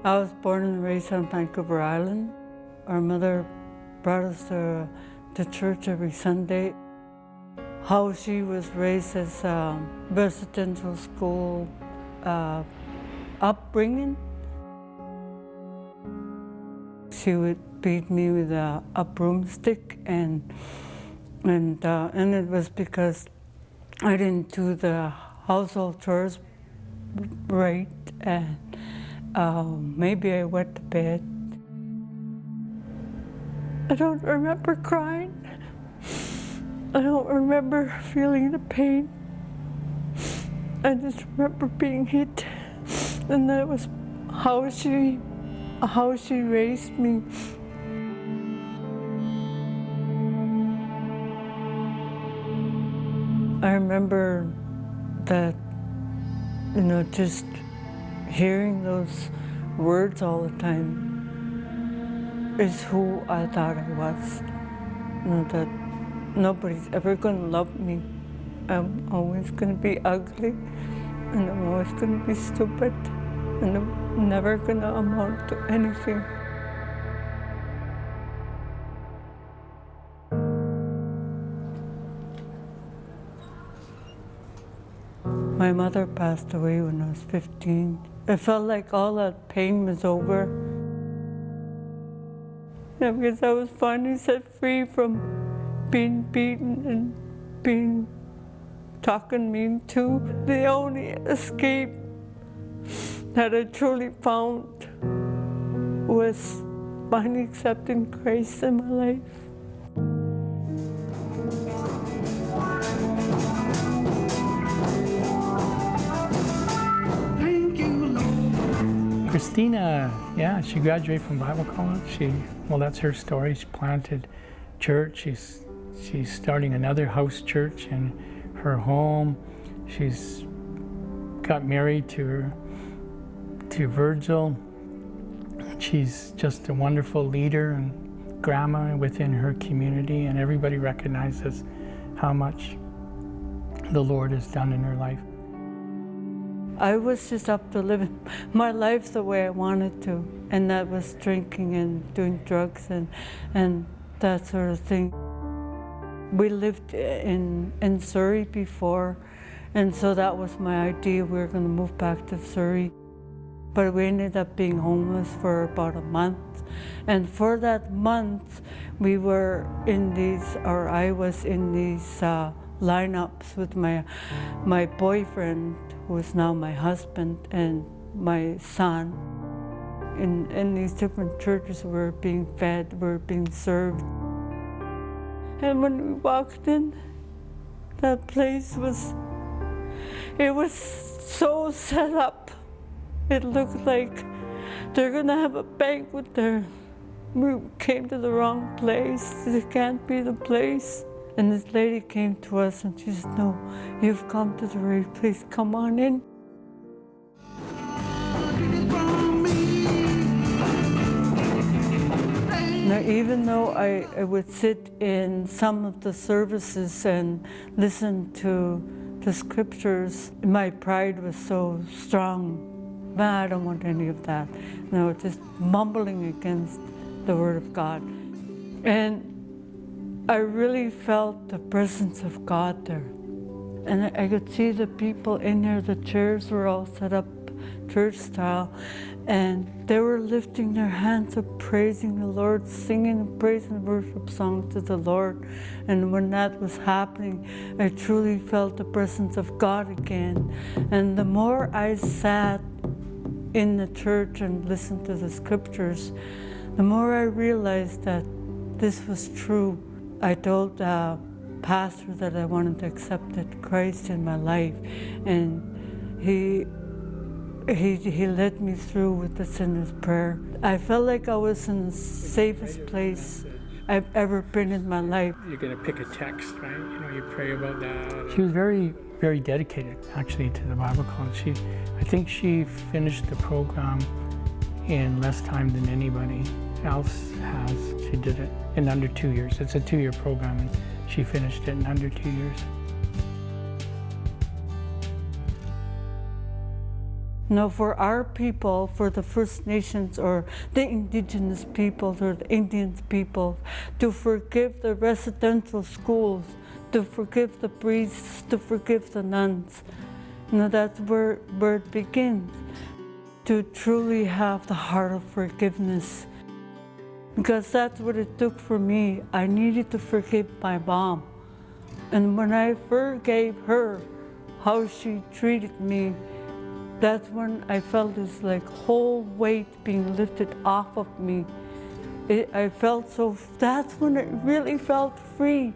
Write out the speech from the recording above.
I was born and raised on Vancouver Island. Our mother brought us to church every Sunday. How she was raised as a residential school upbringing. She would beat me with a broomstick, and it was because I didn't do the household chores right, and maybe I went to bed. I don't remember crying. I don't remember feeling the pain. I just remember being hit, and that was how she raised me. I remember that, just hearing those words all the time is who I thought I was. That nobody's ever going to love me. I'm always going to be ugly, and I'm always going to be stupid, and I'm never going to amount to anything. My mother passed away when I was 15. I felt like all that pain was over. Yeah, because I was finally set free from being beaten and being talking mean to. The only escape that I truly found was finally accepting Christ in my life. Christina, she graduated from Bible college. That's her story. She planted church. She's starting another house church in her home. She's got married to Virgil. She's just a wonderful leader and grandma within her community, and everybody recognizes how much the Lord has done in her life. I was just up to living my life the way I wanted to, and that was drinking and doing drugs and that sort of thing. We lived in Surrey before, and so that was my idea. We were going to move back to Surrey. But we ended up being homeless for about a month. And for that month, I was in these lineups with my boyfriend, who is now my husband, and my son. In these different churches, we were being fed, we were being served. And when we walked in, that place was so set up. It looked like they're gonna have a banquet there. We came to the wrong place. It can't be the place. And this lady came to us and she said, "No, you've come to the right place. Come on in." Now, even though I would sit in some of the services and listen to the scriptures, my pride was so strong. I don't want any of that. No, just mumbling against the Word of God. And I really felt the presence of God there. And I could see the people in there, the chairs were all set up church style, and they were lifting their hands up, praising the Lord, singing praise and worship songs to the Lord. And when that was happening, I truly felt the presence of God again. And the more I sat in the church and listened to the scriptures, the more I realized that this was true. I told the pastor that I wanted to accept Christ in my life, and he led me through with the sinner's prayer. I felt like I was in the safest place I've ever been in my life. You're going to pick a text, right? You pray about that. She was very, very dedicated, actually, to the Bible college. I think she finished the program in less time than anybody else has. She did it in under 2 years. It's a 2-year program, and she finished it in under 2 years. For our people, for the First Nations or the Indigenous peoples or the Indian people, to forgive the residential schools, to forgive the priests, to forgive the nuns. That's where it begins, to truly have the heart of forgiveness. Because that's what it took for me. I needed to forgive my mom. And when I forgave her, how she treated me, that's when I felt this whole weight being lifted off of me. I felt that's when it really felt free.